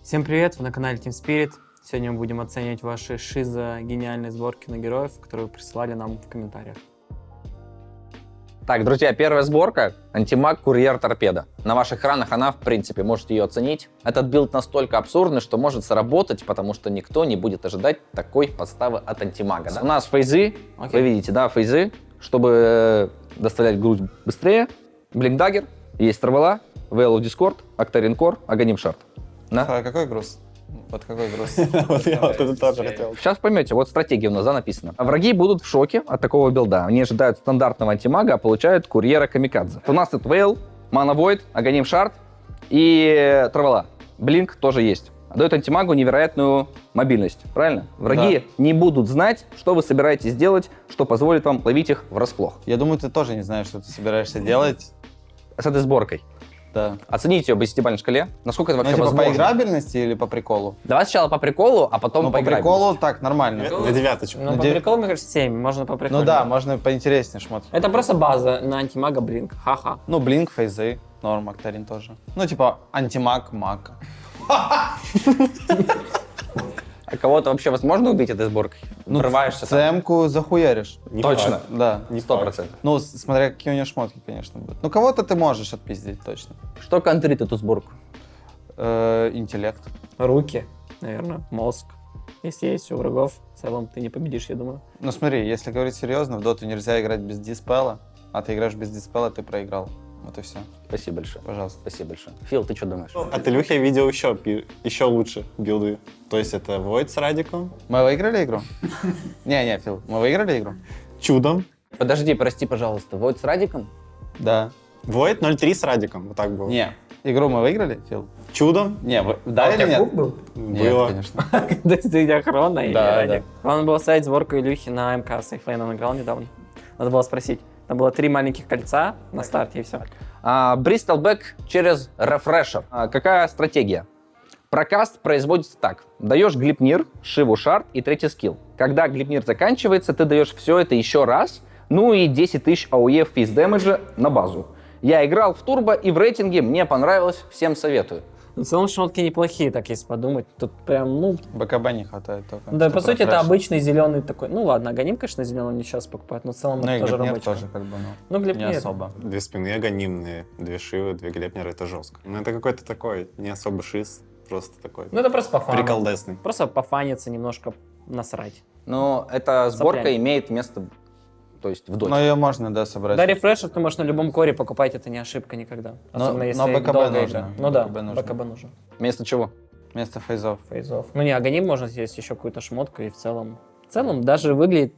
Всем привет, вы на канале Team Spirit. Сегодня мы будем оценивать ваши шизо-гениальные сборки на героев, которые вы присылали нам в комментариях. Так, друзья, первая сборка — антимаг Курьер Торпеда. На ваших экранах она, в принципе, можете ее оценить. Этот билд настолько абсурдный, что может сработать, потому что никто не будет ожидать такой подставы от антимага. Да? У нас фейзы, вы видите, да, фейзы, чтобы доставлять грудь быстрее. Блинкдаггер, есть Травела, Вейлу Дискорд, Актарин Кор, Аганим Шарт. А какой груз? Вот какой груз? Вот я вот это тоже хотел. Сейчас поймете, вот стратегия у нас, да, написана. Враги будут в шоке от такого билда. Они ожидают стандартного антимага, а получают курьера камикадзе. У нас тут Вейл, Мана Войд, Аганим Шарт и Травела. Блинк тоже есть. Дает антимагу невероятную мобильность, правильно? Враги не будут знать, что вы собираетесь делать, что позволит вам ловить их врасплох. Я думаю, ты тоже не знаешь, что ты собираешься делать. С этой сборкой. Да. Оцените ее по 10-бальной шкале. Насколько это Ну, вообще типа возможно? по играбельности или по приколу? Давай сначала по приколу, а потом Ну, по по приколу так, нормально. На девяточку. Ну, по приколу, мне кажется, 7, можно по приколу. Ну да, можно поинтереснее шмотки. Это просто база на антимага Блинк, ха-ха. Ну, Блинк, фейзы, норм, Актарин тоже. Ну, типа антимаг, маг. А кого-то вообще возможно убить этой сборкой? Ну, Врываешься там? ЦМ-ку захуяришь. Не Точно. факт. Да. Не 100%. Ну, смотря какие у него шмотки, конечно, будут. Ну, кого-то ты можешь отпиздить, точно. Что контрит эту сборку? Интеллект. Руки, наверное, мозг. Если есть у врагов, в целом ты не победишь, я думаю. Ну, смотри, если говорить серьезно, в доту нельзя играть без диспела, а ты играешь без диспела, ты проиграл. Вот и все. Спасибо большое. Пожалуйста. Спасибо большое. Фил, ты что думаешь? От Илюхи я видел еще лучше билды. То есть это Void с Радиком, Мы выиграли игру? Не, Фил, мы выиграли игру? Чудом. Подожди, прости, пожалуйста. Войд с Радиком? Да. Void 0-3 с Радиком, вот так было. Не, игру мы выиграли, Фил? Чудом Не, вы да или нет? был? Нет, было. конечно. То есть ты Хрона или Да, Радик? Хрона был ставить сборку Илюхи на МК, с Эйфлейном играл недавно. Надо было спросить. Там было 3 маленьких кольца на старте и все. Бристол Бэк через рефрешер. Какая стратегия? Прокаст производится так. Даешь Глипнир, Шиву Шарт и третий скилл. Когда Глипнир заканчивается, ты даешь все это еще раз, ну и 10 тысяч АОЕ физ дэмэджа на базу. Я играл в турбо и в рейтинге, мне понравилось, всем советую. В целом шмотки неплохие, так если подумать. Тут прям, ну... БКБ не хватает только. Да, по Что сути, это профреш. обычный зеленый такой. Ну ладно, Аганим, конечно, зеленый не сейчас покупают, но в целом Ну и это тоже Глипнир рабочий. тоже как бы, Ну, не Глипнир. особо. 2 спины анонимные, 2 шивы, 2 глепнера, это жестко. Ну это какой-то такой, не особо шиз, просто такой Ну это просто по фану. приколдесный. Просто пофаниться, немножко насрать. Но эта сборка Соплями. имеет место, то есть в доте. Но ее можно, да, собрать. Да, рефрешер ты можешь на любом коре покупать, это не ошибка никогда. Особенно если но БКБ долго нужно. играть. Ну да, БКБ нужно. БКБ нужен. Вместо чего? Вместо фейзов. Фейзов. Ну не, Аганим можно здесь еще какую-то шмотку и в целом даже выглядит,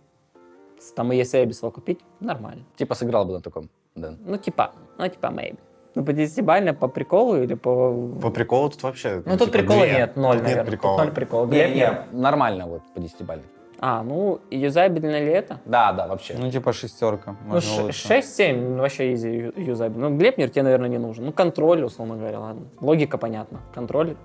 там и если Эбисол купить, нормально. Типа сыграл бы на таком, Дэн. Ну типа maybe. Ну по 10-бально, по приколу или по... По приколу тут вообще... Ну тут прикола две. нет, 0, Тут наверное. нет прикола. Тут 0 прикола. Глеб нет. Нормально вот по 10-бальной. Ну юзабельно ли это? Да, вообще. Ну, типа шестерка. Ну, Можно лучше. 6-7 вообще изи юзабельно. Ну, Глепнер тебе, наверное, не нужен. Ну, контроль, условно говоря, ладно. Логика понятна. Контроль.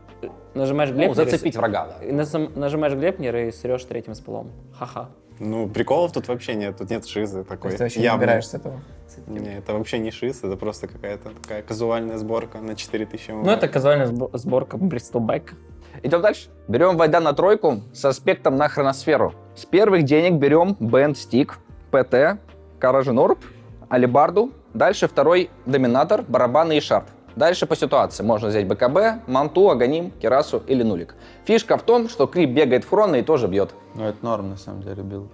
Нажимаешь Ну, Глепнер. зацепить врага, да. Нажимаешь Глепнер и срешь третьим спылом. Ха-ха. Ну, приколов тут вообще нет, тут нет шизы такой. То есть ты вообще не явной. играешь с этого? Не, это вообще не шиз, это просто какая-то такая казуальная сборка на 4000 ММ. Ну, это казуальная сборка Бристол Бэк. Идем дальше. Берем Вайда на тройку с аспектом на хроносферу. С первых денег берем Бенд Стик, ПТ, Каражен Орб, Алибарду. Дальше второй доминатор, барабаны и шарт. Дальше по ситуации. Можно взять БКБ, Манту, Аганим, Кирасу или Нулик. Фишка в том, что Крип бегает в хрона и тоже бьет. Ну, это норм, на самом деле, билд.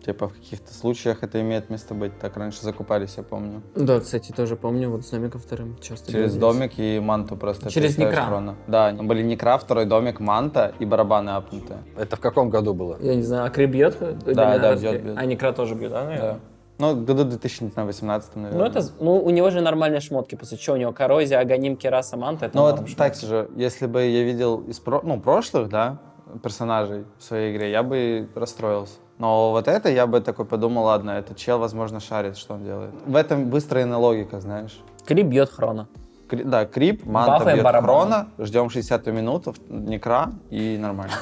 Типа в каких-то случаях это имеет место быть. Так раньше закупались, я помню. Да, кстати, тоже помню, вот с домиком вторым часто. Через домик и манту просто. Через переставишь некра. хрона. Да, были некра, второй домик, манта и барабаны апнутые. Это в каком году было? Я не знаю, а Крип бьет? Да, бьет. А Некра тоже бьет, да, наверное? Да. Ну, году 2018, наверное. Ну, у него же нормальные шмотки, после чего у него коррозия, Аганим, Кираса, Манта, это Ну, норм вот шмотки. так же, если бы я видел из прошлых, да, персонажей в своей игре, я бы расстроился. Но вот это я бы такой подумал, ладно, этот чел, возможно, шарит, что он делает. В этом выстроена логика, знаешь. Крип бьет Хрона. Да, крип, манта Бафаем бьет барабаны. хрона, ждем 60-ю минуту, некра и нормально.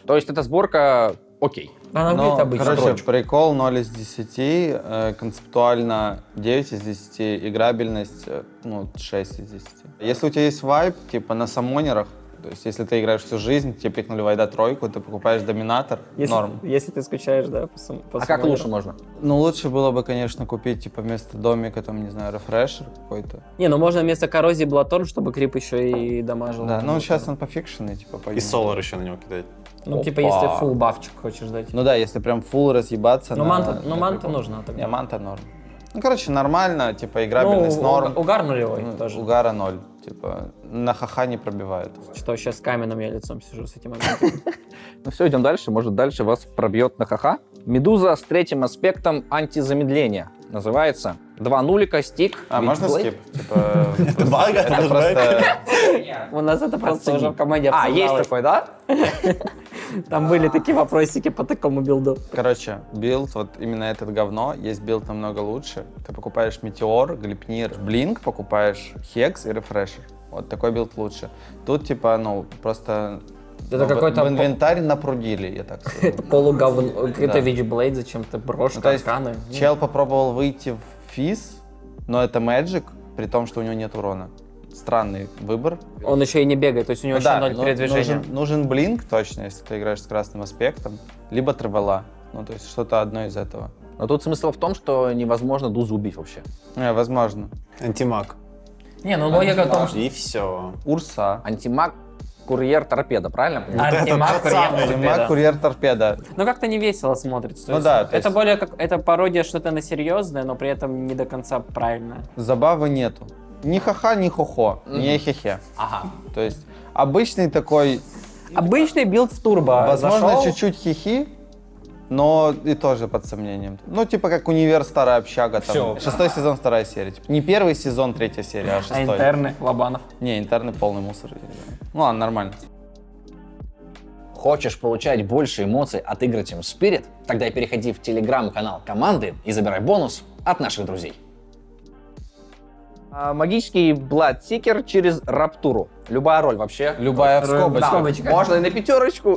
То есть эта сборка окей. Она Но, выглядит обычно. короче, Строчку. прикол 0 из 10, концептуально 9 из 10, играбельность 6 из 10. Если у тебя есть вайп, типа на саммонерах, То есть, если ты играешь всю жизнь, тебе пикнули Вайда тройку, ты покупаешь доминатор, норм. Если ты скучаешь, да, по А как лучше можно? Ну, лучше было бы, конечно, купить, типа, вместо домика, там, не знаю, рефрешер какой-то. Не, ну можно вместо коррозии Блаторн, чтобы крип еще и дамажил. Да, ну, сейчас он пофикшенный, типа, И пойдет. Солар еще на него кидать. Ну, типа, Опа. если фулл бафчик хочешь дать. Ну да, если прям фулл разъебаться Ну, на... манта, на манта крипу. нужна тогда. Не, манта норм. Ну, короче, нормально, типа, играбельность норм. Угар нулевой Ну, тоже. Угара 0. Типа, на хаха не пробивает. Что, сейчас с каменным я лицом сижу с этим моментом. Ну все, идем дальше. Может, дальше вас пробьет на ха-ха. Медуза с третьим аспектом антизамедления. Называется 2 нулика, стик. Можно Witchblade. скип? Типа, Два это просто... У нас это просто Оцени. уже в команде А, есть обсуждалось. такой, да? Там были такие вопросики по такому билду. Короче, билд, вот именно этот говно, есть билд намного лучше. Ты покупаешь Метеор, Глипнир, Блинк, покупаешь Хекс и Рефрешер. Вот такой билд лучше. Тут типа, ну, просто... Это какой-то в инвентарь напрудили, я так скажу. Это полуговно. Это Да. Witchblade, зачем-то брошка, Ну, то есть арканы. чел попробовал выйти в физ, но это Magic, при том, что у него нет урона. Странный выбор. Он еще и не бегает, то есть у него Ну еще да, 0 ну, передвижения. нужен блинк точно, если ты играешь с красным аспектом, либо тревела. Ну, то есть что-то одно из этого. Но тут смысл в том, что невозможно Дузу убить вообще. Возможно. Антимаг. Не, ну логика в том, что... И все. Урса. Антимаг, курьер, торпеда, правильно? понимаю? Антимаг, тот самый. курьер, Маг, курьер, торпеда. Ну как-то не весело смотрится. То Ну есть да, то это есть- более как... Это пародия что-то на серьезное, но при этом не до конца правильное. Забавы нету. Ни ха-ха, ни хо-хо, ни хе-хе. Ага. То есть обычный такой, Обычный билд в турбо. возможно, Зашел, чуть-чуть хихи, но и тоже под сомнением. Ну, типа как универ, старая общага. Там, Всё. 6-й сезон, 2-я серия. Типа, не 1-й сезон, 3-я серия, а 6-й. а интерны, Лобанов. Не, интерны полный мусор. Ну ладно, нормально. Хочешь получать больше эмоций от игр Team Spirit? Тогда переходи в телеграм-канал команды и забирай бонус от наших друзей. Магический Bloodseeker через Раптуру. Любая роль вообще. Любая в скобочках. Да, скобочках. можно и на 5,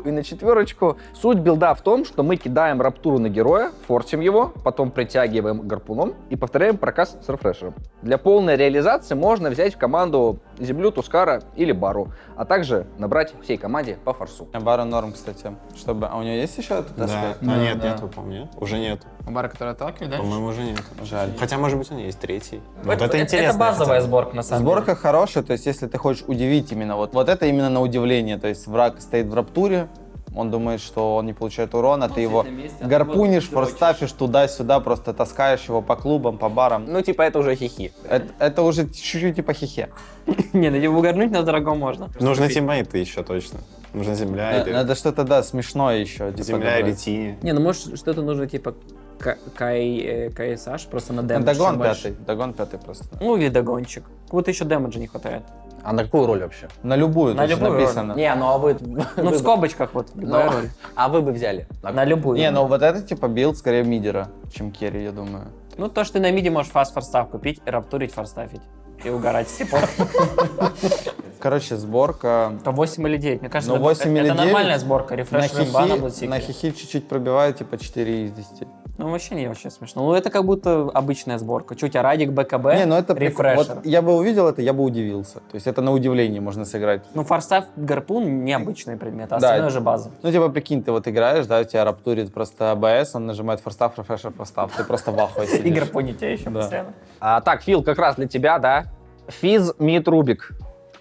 и на 4. Суть билда в том, что мы кидаем Раптуру на героя, форсим его, потом притягиваем гарпуном и повторяем прокаст с рефрешером. Для полной реализации можно взять в команду Землю, Тускара или Бару, а также набрать всей команде по форсу. Бара норм, кстати. Чтобы... А у него есть еще этот Да. аспект? Но нет, нету, помню. Уже нету. Бара, который отталкивает, да? По-моему, уже нет. Жаль. Хотя, может быть, он есть третий. Вот это интересно. Это базовая сборка, на самом деле. Сборка хорошая, то есть если ты хочешь удивить именно, вот это именно на удивление, то есть враг стоит в раптуре, он думает, что он не получает урона, ты его гарпунишь, форстафишь туда-сюда, просто таскаешь его по клубам, по барам. Ну, типа, это уже хихи. Это уже чуть-чуть типа хихе. Не, ну его угорнуть на дорогом можно. Нужны тиммейты еще точно. Нужна земля или... Надо что-то, да, смешное еще. Типа, Земля или добавить. тини. Не, ну может что-то нужно типа КСH, просто на дэмэдж. Дагон чем больше. пятый, дагон пятый просто. Ну или догончик. Как-будто еще дэмэджа не хватает. А на какую роль вообще? На любую, На то есть любую написано. Не, ну а вы... Ну в скобочках вот, любая роль. А вы бы взяли? На любую. Не, ну вот это типа билд скорее мидера, чем керри, я думаю. Ну то, что ты на миде можешь форстав купить, раптурить, форстафить. И угорать с типа. Короче, сборка То 8 или 9. Мне кажется, Ну, это, 8 или это 9 нормальная сборка. на Рефреш имба на хихи, Bloodseeker. на хихи чуть-чуть пробивает, типа 4 из 10. Ну вообще не вообще смешно. Ну это как будто обычная сборка. Чуть Арадик, БКБ, Не, ну это прикольно. рефрешер. Вот я бы увидел это, я бы удивился. То есть это на удивление можно сыграть. Ну форстав, гарпун необычный предмет, а Да. остальное же база. Ну, типа, прикинь, ты вот играешь, да, у тебя раптурит просто АБС, он нажимает форстав, рефрешер, форстав. Ты просто в ахуе И сидишь. гарпунить тебя еще Да. постоянно. Так, Фил, как раз для тебя, да? Физ, Мид, Рубик.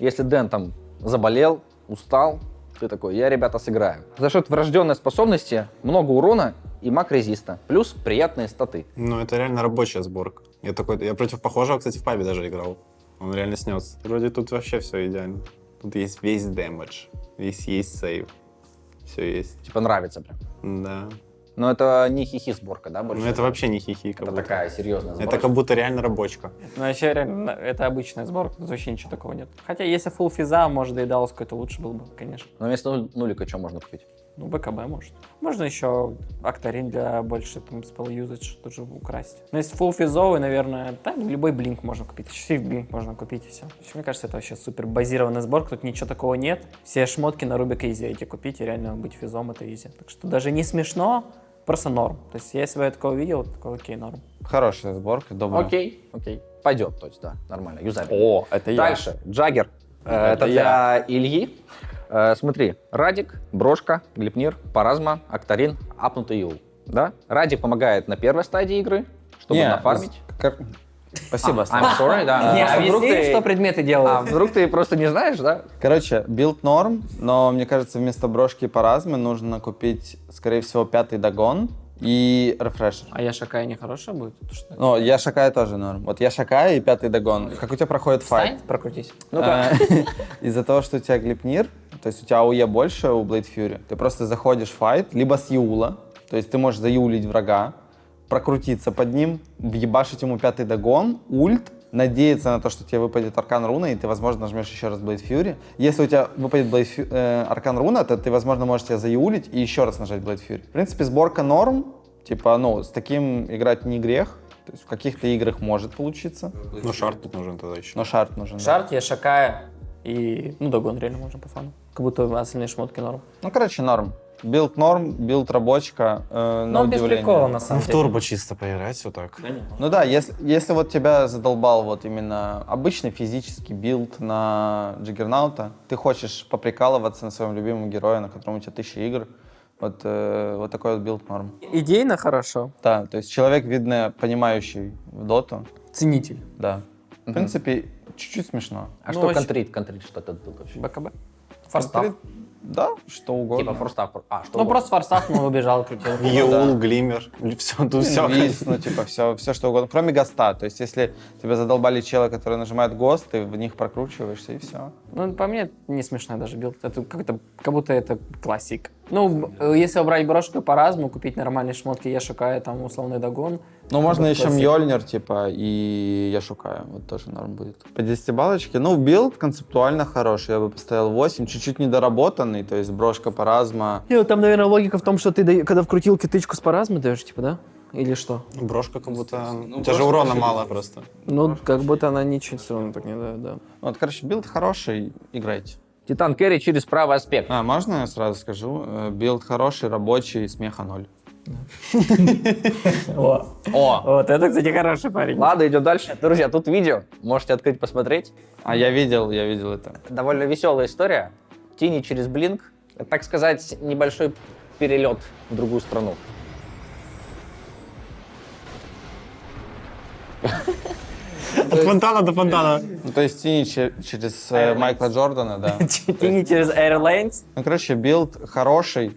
Если Дэн там заболел, устал, ты такой, я, ребята, сыграю. За счет врожденной способности много урона и маг резиста, плюс приятные статы. Ну, это реально рабочая сборка. Я против похожего, кстати, в пабе даже играл. Он реально снес. Вроде тут вообще все идеально. Тут есть весь дэмэдж, есть сейв. Все есть. Типа нравится прям. Да. Но это не хихи сборка, да, больше? Ну, это вообще не хихи, как Это будто. такая серьезная сборка. Это как будто реально рабочка. Ну вообще реально, это обычная сборка, тут вообще ничего такого нет. Хотя если фулл физа, может, и Даллас какой-то лучше был бы, конечно. Но вместо нулика что можно купить? Ну, БКБ может. Можно еще Актарин для больше там спell usage тоже украсть. Но если фулл физовый, наверное, да, любой блинк можно купить. Еще и блинк можно купить, и все. Мне кажется, это вообще супер базированная сборка, тут ничего такого нет. Все шмотки на Рубика изи эти купить, и реально быть физом это изи. Так что даже не смешно, просто норм. То есть если бы я такого видел, такой окей, норм. Хорошая сборка, добрая. Окей. Пойдет, то есть, да, нормально, юзабельно. О, это я. Дальше, Джаггер. Это я. для Ильи. Смотри, Радик, Брошка, Глипнир, Паразма, Актарин, апнутый Юл. Да? Радик помогает на первой стадии игры, чтобы Не, нафармить. Спасибо, I'm Слава. sorry, да. Не, А вдруг объясни, ты- что предметы А делают. вдруг ты просто не знаешь, да? Короче, билд норм, но мне кажется, вместо брошки по разме нужно купить, скорее всего, 5-й догон и рефрешер. А я шакая не хорошая будет? Что? Ну, я шакаю тоже норм. Вот я шакаю и 5-й догон. Как у тебя проходит файт? Встань, прокрутись. Ну-ка. Из-за того, что у тебя глипнир, то есть у тебя АОЕ больше у Blade Fury, ты просто заходишь в файт, либо с Юла, то есть ты можешь заюлить врага, прокрутиться под ним, въебашить ему 5-й догон, ульт, надеяться на то, что тебе выпадет Аркан Руна, и ты, возможно, нажмешь еще раз Blade Fury. Если у тебя выпадет Аркан Руна, то ты, возможно, можешь тебя заюлить и еще раз нажать Blade Fury. В принципе, сборка норм, типа, ну, с таким играть не грех, то есть в каких-то играх может получиться, Ну, шарт тут нужен тогда еще. но шарт нужен. да. Шарт, я шакая и... Ну, догон реально можно по фану. Как будто остальные шмотки норм. Ну, короче, норм. Билд норм, билд рабочка, на Ну, без удивление. прикола, на Ну, самом в деле. турбо чисто поиграть, вот так. Ну да, если вот тебя задолбал вот именно обычный физический билд на Джиггернаута, ты хочешь поприкалываться на своем любимом герое, на котором у тебя 1000 игр, вот такой вот билд норм. Идейно хорошо. Да, то есть человек, видно, понимающий в доту, Ценитель. да. В принципе, чуть-чуть смешно. А Ну, что вообще- контрит, что это был вообще? БКБ. Форстав. Да, что угодно. Типа форстав. А, что Ну, угодно. просто форстав, но убежал, крутил. Еул, глиммер, все, тут все. Инвиз, ну, типа, все что угодно, кроме ГОСТа. То есть, если тебя задолбали челы, которые нажимают ГОСТ, ты в них прокручиваешься, и все. Ну, по мне, не смешной даже билд. Это как будто это классик. Ну, если убрать брошку по разму, купить нормальные шмотки, я шукаю, там, условный догон. Ну, можно Вот еще классик. Мьёльнир, типа, и я шукаю. Вот тоже норм будет. По 10 балочке. Ну, билд концептуально хороший. Я бы поставил 8. Чуть-чуть недоработанный. То есть брошка паразма. Не, там, наверное, логика в том, что ты, когда в крутилке тычку с паразмой даешь, типа, да? Или что? Брошка как будто... Ну, у тебя же брошка урона вообще мало без- просто. Ну, как будто она ничего все равно так не дает, да. Вот, короче, билд хороший. Играйте. Титан Керри через правый аспект. А, можно я сразу скажу? Билд хороший, рабочий, смеха 0. О, вот это, кстати, хороший парень. Ладно, идем дальше. Друзья, тут видео. Можете открыть, посмотреть. А я видел это. Довольно веселая история. Тини через Блинк. Так сказать, небольшой перелет в другую страну. От фонтана до фонтана. Ну, то есть Тини через Майкла Джордана, да. Тяни через Airlines. Ну, короче, билд хороший.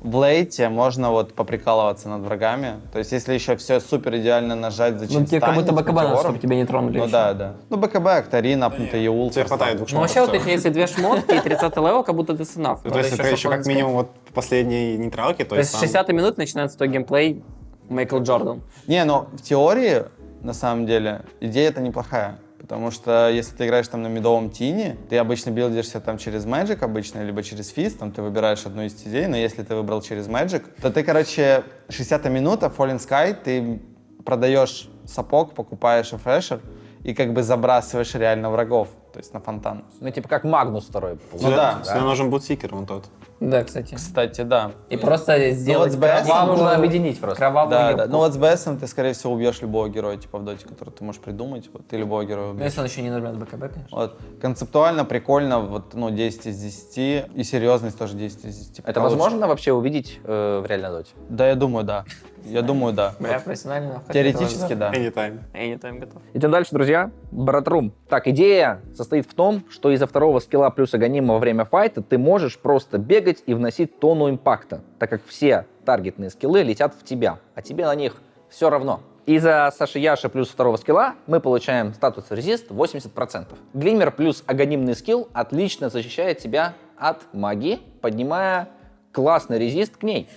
В лейте можно вот поприкалываться над врагами. То есть, если еще все супер идеально нажать, зачем Ну, тебе как будто станет, БКБ надо, метеором. чтобы тебя не тронули. Ну еще. да, да. Ну, БКБ, Актарин, апнутый Еул. Тебе хватает двух Ну, шмоток. вообще, вот в целом. если две шмотки и 30 левел, как будто ты сынав. Ну, то есть это еще как минимум вот по последней нейтралке, то То есть есть с 60 минут начинается твой геймплей Майкл Джордан. Не, но в теории, на самом деле, идея это неплохая. Потому что если ты играешь там на медовом тине, ты обычно билдишься там через Magic обычно, либо через Fizz, там ты выбираешь одну из идей, но если ты выбрал через Magic, то ты, короче, 60-я минута, Fallen Sky, ты продаешь сапог, покупаешь рефрешер и как бы забрасываешь реально врагов, то есть на фонтан. Ну, типа как Магнус второй. Ну да. Сюда нужен бутсикер, вон тот. Да, кстати. Кстати, да. И просто сделать вот с BS Вам нужно кровавую- объединить просто. кровавую Да, юбку. да. Ну вот с БСом ты, скорее всего, убьешь любого героя, типа в доте, который ты можешь придумать. Вот, ты любого героя Ну, убьешь. если он еще не нажмет БКБ, конечно. Вот. Концептуально, прикольно, вот, ну, 10 из 10. И серьезность тоже 10 из 10. Это Пока лучше. возможно вообще увидеть в реальной доте? Да, я думаю, да. Я думаю, да. Бля, профессионально. Теоретически, да. Anytime. Anytime готов. Идем дальше, друзья. Братрум. Так, идея состоит в том, что из-за второго скилла плюс агонима во время файта ты можешь просто бегать и вносить тонну импакта, так как все таргетные скиллы летят в тебя, а тебе на них все равно. Из-за Саши Яши плюс второго скилла мы получаем статус резист 80%. Глиммер плюс агонимный скилл отлично защищает тебя от магии, поднимая классный резист к ней.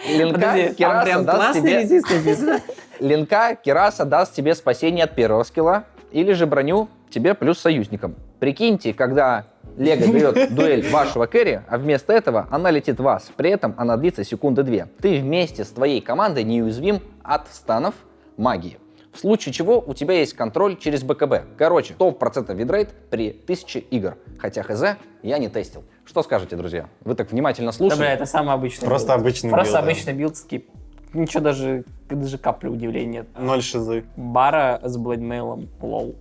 Линка Подожди, там Кераса прям даст классный тебе... резист написано. Линка Кераса даст тебе спасение от первого скилла, или же броню тебе плюс союзникам. Прикиньте, когда Лего дает дуэль вашего кэрри, а вместо этого она летит в вас. При этом она длится секунды 2. Ты вместе с твоей командой неуязвим от станов магии. В случае чего у тебя есть контроль через БКБ. Короче, 100% видрейт при 1000 игр. Хотя хз я не тестил. Что скажете, друзья? Вы так внимательно Да, слушали. бля, это самый обычный Просто билд. обычный Просто билд, да. обычный билд скип. Ничего даже капли удивления нет. 0 шизы. Бара с блэдмейлом, лол.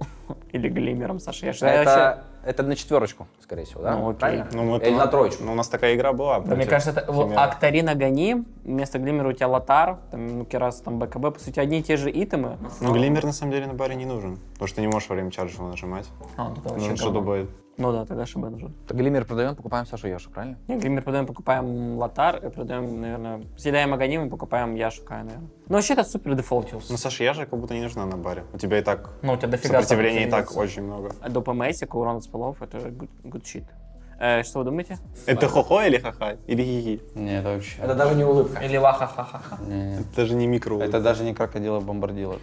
Или глиммером, Саша. Я Это Это на 4, скорее всего, да? Ну, окей. Правильно? Ну, Или на 3. Ну, у нас такая игра была. Да, мне против кажется, это вот Химера. Актарин Агани, вместо Глиммера у тебя Лотар, там, ну, Керас, там, БКБ, по сути, одни и те же итемы. Ну, Глиммер на самом деле на баре не нужен, потому что ты не можешь во время чарджа нажимать. А, ну, это вообще Нужно что-то говно. будет. Ну да, тогда ШБ нужен. Глиммер продаем, покупаем Сашу Яшу, правильно? Не, Глиммер продаем, покупаем Лотар, и продаем, наверное, съедаем Аганим и покупаем Яшу Кая, наверное. Ну, вообще, это супер дефолтился. Ну, Саша, я же как будто не нужна на баре. У тебя и так Ну, у тебя дофига сопротивления и так сопротивляется. очень много. До ПМСика, урон от спалов, это good shit. Что вы думаете? Это хохо или ха-ха? Или хихи? Нет, вообще. Это даже не улыбка. Или ваха-ха-ха-ха. Не. Это же не микро. Это даже не крокодила бомбардила.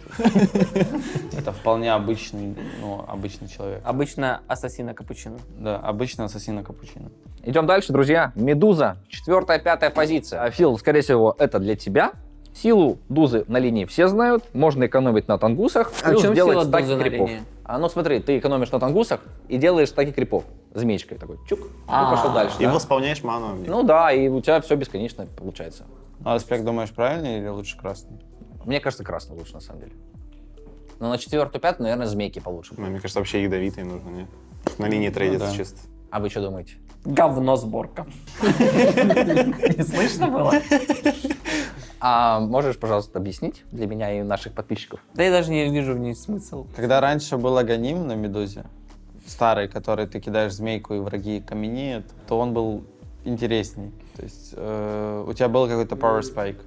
Это вполне обычный, ну, обычный человек. Обычно ассасина капучино. Да, обычный ассасин капучино. Идем дальше, друзья. Медуза, 4-5 позиция. А, Фил, скорее всего, это для тебя. Силу Дузы на линии все знают. Можно экономить на тангусах. А плюс в чем делать сила стаки Дузы на крипов. линии? Ну смотри, ты экономишь на тангусах и делаешь стаки крипов. Змеечкой такой, чук, и пошел дальше. И да? восполняешь ману. Ну да, и у тебя все бесконечно получается. А аспект думаешь правильный или лучше красный? Мне кажется, красный лучше на самом деле. Но на 4-5, наверное, змейки получше. Ну, мне кажется, вообще ядовитые нужно, не? На линии трейдится да. чисто. А вы что думаете? Говно сборка. Не слышно было? А можешь, пожалуйста, объяснить для меня и наших подписчиков? Да я даже не вижу в ней смысл. Когда раньше был Аганим на Медузе, старый, который ты кидаешь змейку и враги каменеют, то он был интересней. То есть у тебя был какой-то power spike,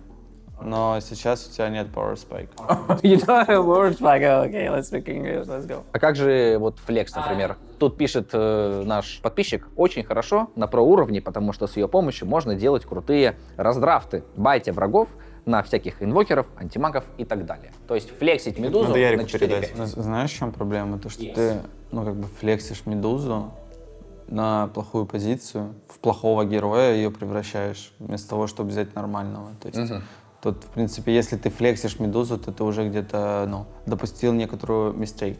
но сейчас у тебя нет power spike. You don't have words, like, okay, let's speak English, let's go. А как же вот флекс, например? Тут пишет наш подписчик, очень хорошо на про-уровне, потому что с ее помощью можно делать крутые раздрафты, байтя врагов на всяких инвокеров, антимагов и так далее. То есть флексить медузу Надо Ярику на 4-5. передать. Знаешь, в чем проблема? То, что ты, ну, как бы флексишь Медузу на плохую позицию, в плохого героя ее превращаешь, вместо того, чтобы взять нормального. То есть тут, в принципе, если ты флексишь Медузу, то ты уже где-то, ну, допустил некоторую mistake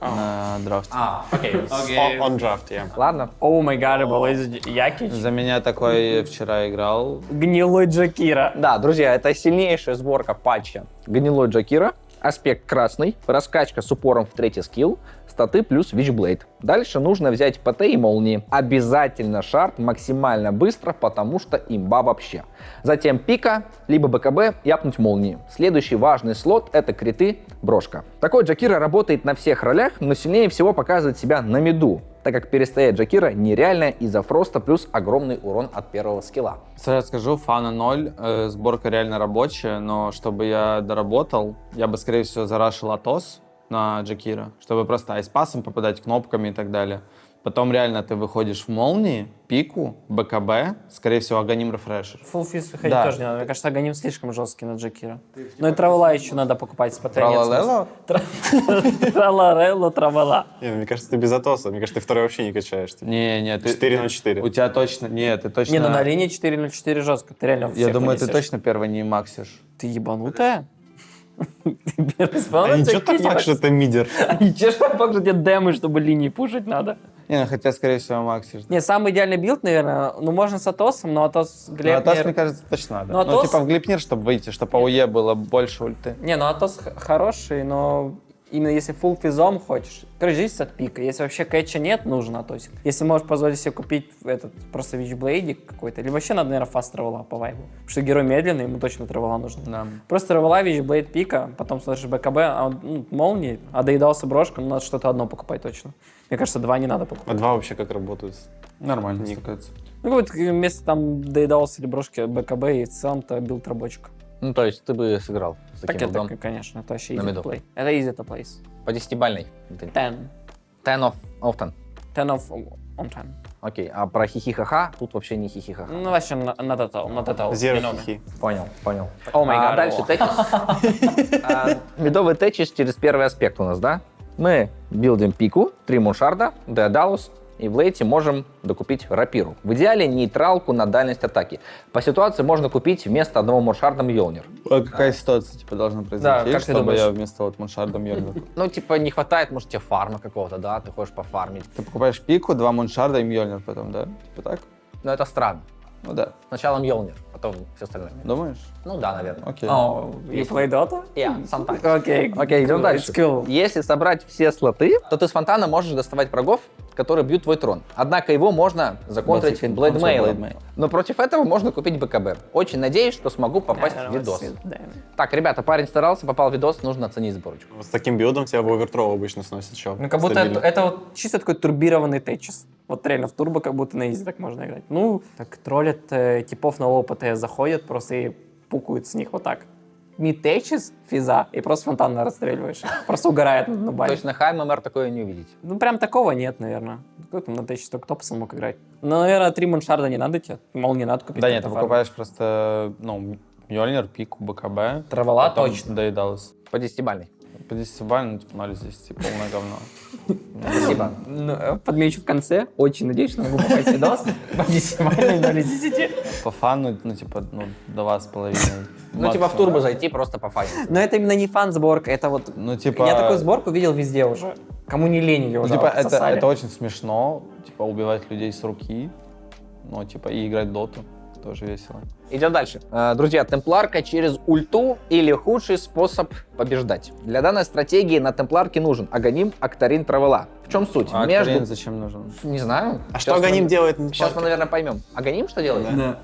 на драфте. Окей. On draft, я. Ладно. О май гад, это Якич. За меня такой вчера играл. Гнилой Джакира. Да, друзья, это сильнейшая сборка патча Гнилой Джакира. Аспект красный, раскачка с упором в 3-й скилл, статы плюс Witchblade. Дальше нужно взять ПТ и молнии. Обязательно шард максимально быстро, потому что имба вообще. Затем пика, либо БКБ и апнуть молнии. Следующий важный слот — это криты, брошка. Такой Джакира работает на всех ролях, но сильнее всего показывает себя на миду, так как перестоять Джакира нереально из-за фроста плюс огромный урон от первого скилла. Сразу скажу, фана 0, сборка реально рабочая, но чтобы я доработал, я бы, скорее всего, зарашил Атос на Джакира, чтобы просто айспасом попадать, кнопками и так далее. Потом реально ты выходишь в молнии, пику, БКБ, скорее всего, Аганим рефрешер. Фулфиз выходить Да. тоже не надо. Мне кажется, Аганим слишком жесткий на Джакира. Ну и Травела еще надо покупать с ПТ. Тралалело? Траларелло, Травела. Не, мне кажется, ты без Атоса. Мне кажется, ты второй вообще не качаешь. Типа. Не, ты... 4 на 4. У тебя точно... Нет, ты точно... Не, ну на линии 4/4 жестко. Ты реально Я всех думаю, ты вынесешь. точно первый не максишь. Ты ебанутая? Ты первый спал А на ничего так Джакире? факт, что это мидер. А ничего ж так же тебе дэмы, чтобы линии пушить надо. Не, ну хотя, скорее всего, максишь. Не, самый идеальный билд, наверное, ну можно с Атосом, но Атос Ну, Глеб... Атос, мне кажется, точно надо. Ну, Ну, Атос- типа в Глипнир, чтобы выйти, чтобы АУЕ было больше ульты. Не, ну Атос хороший, но именно если фулл физом хочешь. Короче, зависит от пика. Если вообще кэтча нет, нужен Атосик. Если можешь позволить себе купить этот просто вичблейдик какой-то, либо вообще надо, наверное, фаст травела по вайбу. Потому что герой медленный, ему точно травела нужна. Да. Просто травела, вичблейд пика, потом смотришь БКБ, а он, ну, молнии, а доедался брошка, ну надо что-то одно покупать точно. Мне кажется, два не надо покупать. А два вообще как работают? Нормально стыкается. Ну, вот вместо там доедался или брошки БКБ, и в целом-то билд рабочек. Ну, то есть ты бы сыграл с Так таким это, билдом конечно, это вообще на easy миду. to play. Это easy to play. по 10-бальной. 10. 10 of 10. 10 of on 10. Окей, а про хихи-ха-ха тут вообще не хихи-ха-ха. Ну, вообще, not at all, not at all. Zero Не надо. хихи. Понял. О май гад. Дальше течис. Медовый течис через первый аспект у нас, да? Мы билдим пику, 3 муншарда, Деодалус, и в лейте можем докупить рапиру. В идеале нейтралку на дальность атаки. По ситуации можно купить вместо одного муншарда Мьёлнир. А какая ситуация типа должна произойти, как ты чтобы думаешь? я вместо вот Муншарда Мьёльнира? Ну, типа, не хватает, может, тебе фарма какого-то, да? Ты хочешь пофармить. Ты покупаешь пику, 2 Муншарда и Мьёльнир потом, да? Типа так? Но это странно. Ну да. Сначала Мьёлнир, потом все остальное. Думаешь? Ну да, наверное. Окей. Oh, you play Dota? Yeah, sometimes. Окей. Окей, идем Cool, дальше. it's cool. Если собрать все слоты, то ты с фонтана можешь доставать врагов, которые бьют твой трон. Однако его можно законтрить Both блейдмейлом. Blade Mail. Но против этого можно купить БКБ. Очень надеюсь, что смогу попасть в видос. Так, ребята, парень старался, попал в видос, нужно оценить сборочку. Вот с таким билдом тебя в овертрол обычно сносит еще. Ну, как будто это вот чисто такой турбированный тетчес. Вот реально в турбо как будто на изи так можно играть. Ну, так троллят типов на лоу ПТС заходят просто и пукают с них вот так. Мид тетчес, физа, и просто фонтанно расстреливаешь. Просто угорает на То бане. есть на хай ММР такое не увидите. Ну, прям такого нет, наверное. Какой там на тетчес только Топсон мог играть. Ну, наверное, 3 Муншарда не надо тебе. Мол, не надо купить. Да нет, ты Топфарм. покупаешь просто, ну, Мьёльнир, пику, БКБ. Травола потом точно. доедалось. По 10-бальной. По 10-бальной, ну, типа 0 из 10, полное говно. Спасибо. Ну, подмечу в конце. Очень надеюсь, что могу попасть в видос. По 10 0 из 10. По фану, ну, типа, ну, 2,5. Ну, типа в турбо зайти просто по файну. Но это именно не фан-сборка, это вот... Ну, типа... Я такую сборку видел везде уже. Кому не лень ее Ну, уже типа, отсосали. это очень смешно, типа, убивать людей с руки, ну, типа, и играть доту. Тоже весело. Идем дальше. Друзья, темпларка через ульту или худший способ побеждать. Для данной стратегии на темпларке нужен Аганим, Актарин, Травела. В чем суть? А Между... Акарин зачем нужен? Не знаю. А что Аганим делает на Сейчас мы, парке? наверное, поймем. Аганим что делает? Да.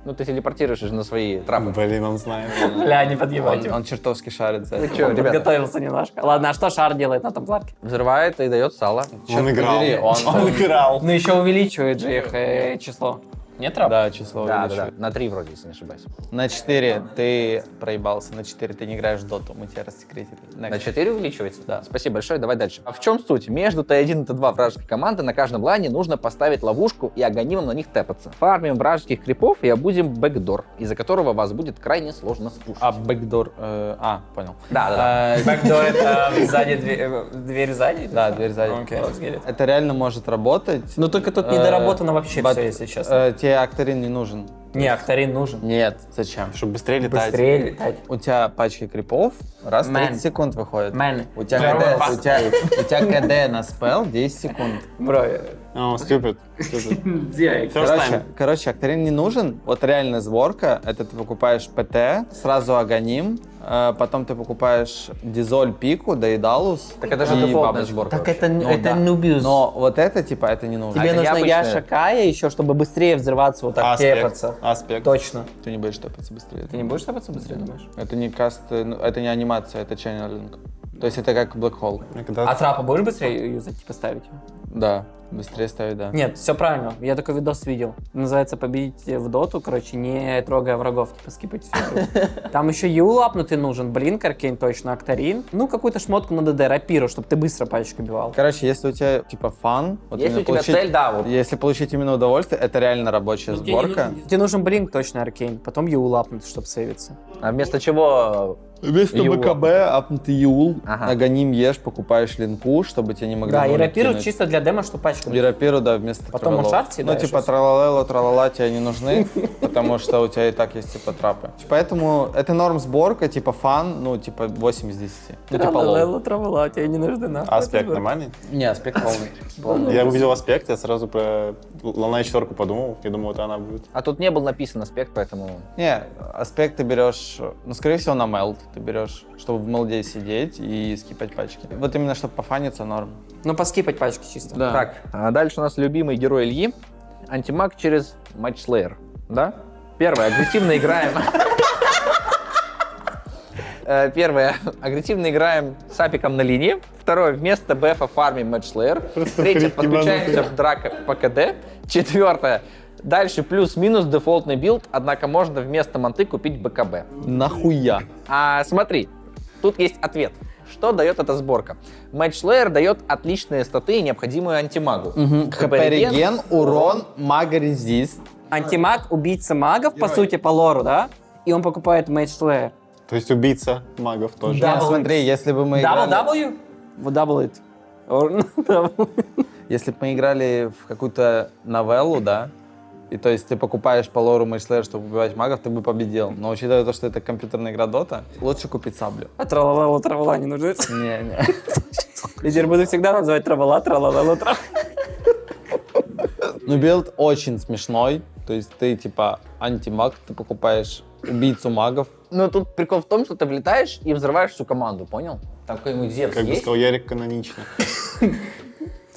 Ну, ты телепортируешь же на свои трапы. Блин, он знает. Бля, не подъебайте. Он чертовски шарит за Вы это. чё, Он ребята? подготовился немножко. Ладно, а что Шар делает на темпларке? Взрывает и дает сало. Он играл. побери, Он играл. Ну, еще увеличивает же их число. Нет, Раб? Да, число Да, да, увеличивает. да. На 3 вроде, если не ошибаюсь. На 4 ты проебался, на 4 ты не играешь в доту, мы тебя рассекретили. Next. На 4 увеличивается? Да. Спасибо большое, давай дальше. А в чем суть? Между Т1 и Т2 вражеской команды на каждом лайне нужно поставить ловушку и аганимом на них тэпаться. Фармим вражеских крипов и обудем бэкдор, из-за которого вас будет крайне сложно спушить. А, бэкдор, понял. Да. Бэкдор это сзади дверь сзади? Да, дверь сзади. Окей, let's get it. Это реально может работать. Ну, только тут недоработано вообще все, если честно. Тебе Актарин не нужен. Не, Актарин нужен. Нет, зачем? Чтобы быстрее летать. Быстрее летать. У тебя пачки крипов раз в 30 Man. секунд выходит. Man. У тебя КД на спел 10 секунд. Бро, О, stupid. Дьяк. First time. Короче, Актарин не нужен. Вот реальная сборка, это ты покупаешь ПТ, сразу Аганим, потом ты покупаешь Дизоль, Пику, Дейдалус. Так это же и дефолтная бабочку. сборка. Так это Ну да. нубиус. Но вот это, типа, это не нужно. Тебе это нужно необычное. Яша Кая еще, чтобы быстрее взрываться, вот так тепаться. Аспект. Точно. Ты не будешь топаться быстрее. Ты не будешь тепаться быстрее, думаешь? Это не каст, ну, это не анимация, это ченнелинг. То есть это как Black Hole. А трапа будешь быстрее юзать, типа ставить? Да, быстрее ставить, да. Нет, все правильно. Я такой видос видел. Называется «Победить в доту», короче, не трогая врагов, типа скипать всю игру. Там еще Юл апнутый нужен, Блинк, Аркейн точно, Актарин. Ну, какую-то шмотку на ДД, рапиру, чтобы ты быстро пачку бивал. Короче, если у тебя, типа, фан, вот Если именно у тебя получить- цель, да, вот. Если получить именно удовольствие, это реально рабочая сборка. Тебе нужен Блинк, точно, Аркейн. Потом Юл апнутый, чтобы сейвиться. А вместо чего... Вместо Юл. БКБ апнутый Юл, Ага. Аганим ешь, покупаешь линку, чтобы тебя не могли Да, и нолик рапиру кинуть. чисто для демо, чтобы пачку И рапиру, да, вместо Потом троллолов. ушарти, Ну, да, типа, щас. тралалело, тралала тебе не нужны, потому что у тебя и так есть, типа, трапы. Поэтому это норм сборка, типа, фан, ну, типа, 8 из 10. Ну, типа, лол. Тралала, травала, тебе не нужны нахуй. Аспект нормальный? Не, аспект полный. Я увидел аспект, я сразу про Луна 4 подумал, и думал, это она будет. А тут не был написан аспект, поэтому... Не, аспект ты берешь, ну, скорее всего, на мелд ты берешь, чтобы в мелде сидеть и скипать пачки. Вот именно, чтобы пофаниться, норм. Ну, поскипать пачки чисто. Да. Так, а дальше у нас любимый герой Ильи. Антимаг через матчслеер. Да? Первое, агрессивно играем. Первое, агрессивно играем с апиком на линии. Второе, вместо БФа фармим матчслеер. Третье, подключаемся в драка по КД. Четвертое, дальше плюс-минус дефолтный билд, однако можно вместо манты купить БКБ. Нахуя? А смотри, тут есть ответ. Что дает эта сборка? Матчслеер дает отличные статы, необходимую антимагу. ХП-реген, урон, мага-резист. Антимаг, убийца магов, по сути, по лору, да? И он покупает Match То есть убийца магов тоже. Да. Да, смотри, если бы мы играли... Double W? Вот double it. Or double. Если бы мы играли в какую-то новеллу, да, и то есть ты покупаешь по лору Matchslayer, чтобы убивать магов, ты бы победил. Но учитывая то, что это компьютерная игра Dota, лучше купить саблю. А тралала не нужны. Не-не. Я теперь буду всегда называть тралала, тралала. Ну, билд очень смешной. То есть ты типа антимаг, ты покупаешь убийцу магов. Но тут прикол в том, что ты влетаешь и взрываешь всю команду, понял? Там какой-нибудь Зевс Как бы есть? сказал Ярик, канонично.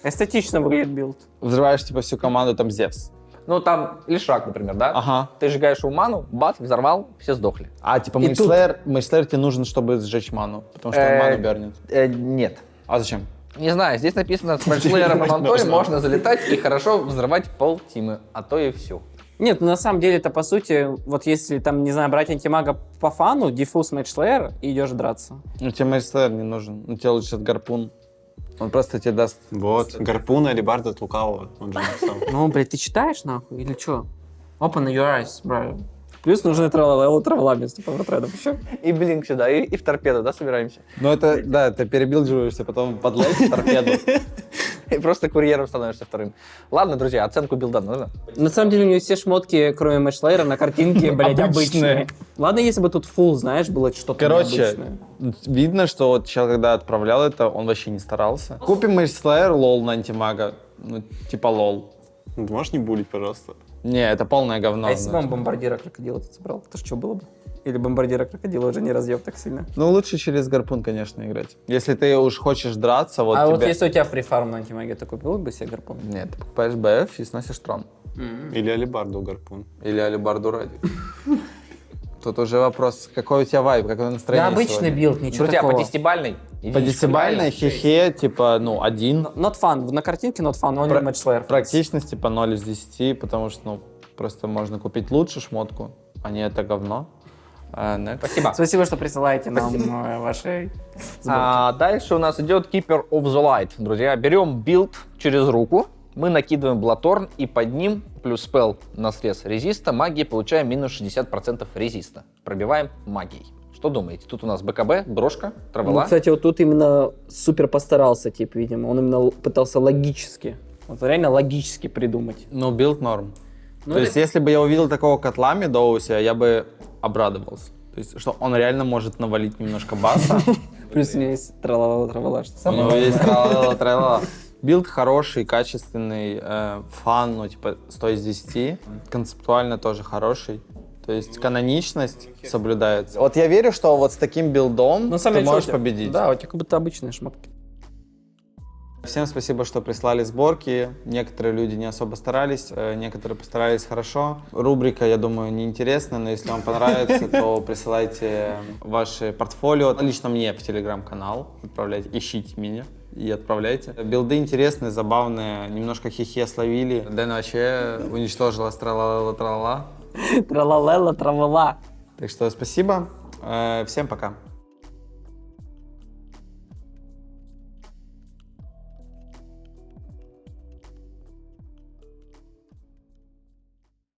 Эстетично выглядит билд. Взрываешь типа всю команду, там Зевс. Ну, там Лишак, например, да? Ага. Ты сжигаешь его ману, бац, взорвал, все сдохли. А типа И тут- Мейслейр тебе нужен, чтобы сжечь ману, потому что он ману бернет. Нет. А зачем? Не знаю, здесь написано, с Мэтчлеером и Монтой можно залетать и хорошо взрывать полтимы, а то и всю. Нет, ну на самом деле это по сути, вот если там, не знаю, брать антимага по фану, диффуз матч-слэер и идешь драться. Ну тебе Мейслейр не нужен, ну тебе лучше этот гарпун. Он просто тебе даст... Вот, гарпун или бард от лукавого, он же написал. Ну, блядь, ты читаешь нахуй или что? Open your eyes, bro. Плюс нужны травела вместо пауэртрейдов еще. И блинк сюда, и в торпеду, да, собираемся? Ну это, да, ты перебилдживаешься, потом подлезть в торпеду. И просто курьером становишься вторым. Ладно, друзья, оценку билда нужно? На самом деле у него все шмотки, кроме матчлейера, на картинке, блядь, Обычные. обычные. Ладно, если бы тут full, знаешь, было что-то Короче, необычное. видно, что вот чел, когда отправлял это, он вообще не старался. Купим Мейслейр, лол на антимага. Ну, типа лол. Ты можешь не булить, пожалуйста? Не, это полное говно. А если бы он бомбардира крокодила тут собрал, то что было бы? Или бомбардира крокодила уже не разъеб так сильно? Ну, лучше через гарпун, конечно, играть. Если ты уж хочешь драться, вот А тебе... вот если у тебя фрифарм на антимаге, ты купил бы себе гарпун? Нет, ты покупаешь БФ и сносишь трон. Или алибарду гарпун. Или алибарду ради. Тут уже вопрос, какой у тебя вайб, какое настроение Да, обычный сегодня? билд, ничего Друзья, по такого. десятибалльной. По десятибалльной хе-хе, типа, ну, 1. Not fun. На картинке not fun, но не матчлейер. Практичность, типа, 0 из 10, потому что, ну, просто можно купить лучше шмотку, а не это говно. Next. Спасибо. Спасибо, что присылаете нам ваши сборки. А дальше у нас идет Keeper of the Light. Друзья, берем билд через руку, мы накидываем Блаторн и под ним плюс спелл на срез резиста, магии, получаем минус 60% резиста. Пробиваем магией. Что думаете? Тут у нас БКБ, брошка, Ну, травела. кстати, вот тут именно супер постарался, тип, видимо. Он именно пытался логически, вот реально логически придумать. Ну, билд норм. Ну, То есть, если бы я увидел такого котла Медоуся, я бы обрадовался. То есть, что он реально может навалить немножко баса. Плюс у него есть тралала, что У самое него главное. есть тралала. Билд хороший, качественный, фан, ну, типа, 100 из 10. Концептуально тоже хороший. То есть, каноничность соблюдается. Вот я верю, что вот с таким билдом Ну, ты сами можешь чё, победить. Да, у тебя как будто обычные шмотки. Всем спасибо, что прислали сборки. Некоторые люди не особо старались, некоторые постарались хорошо. Рубрика, я думаю, неинтересная, но если вам понравится, то присылайте ваши портфолио. Лично мне в телеграм-канал отправляйте, ищите меня и отправляйте. Билды интересные, забавные, немножко хихе словили. Дэн вообще уничтожила тралала. Тралалела, травела. Так что спасибо, всем пока.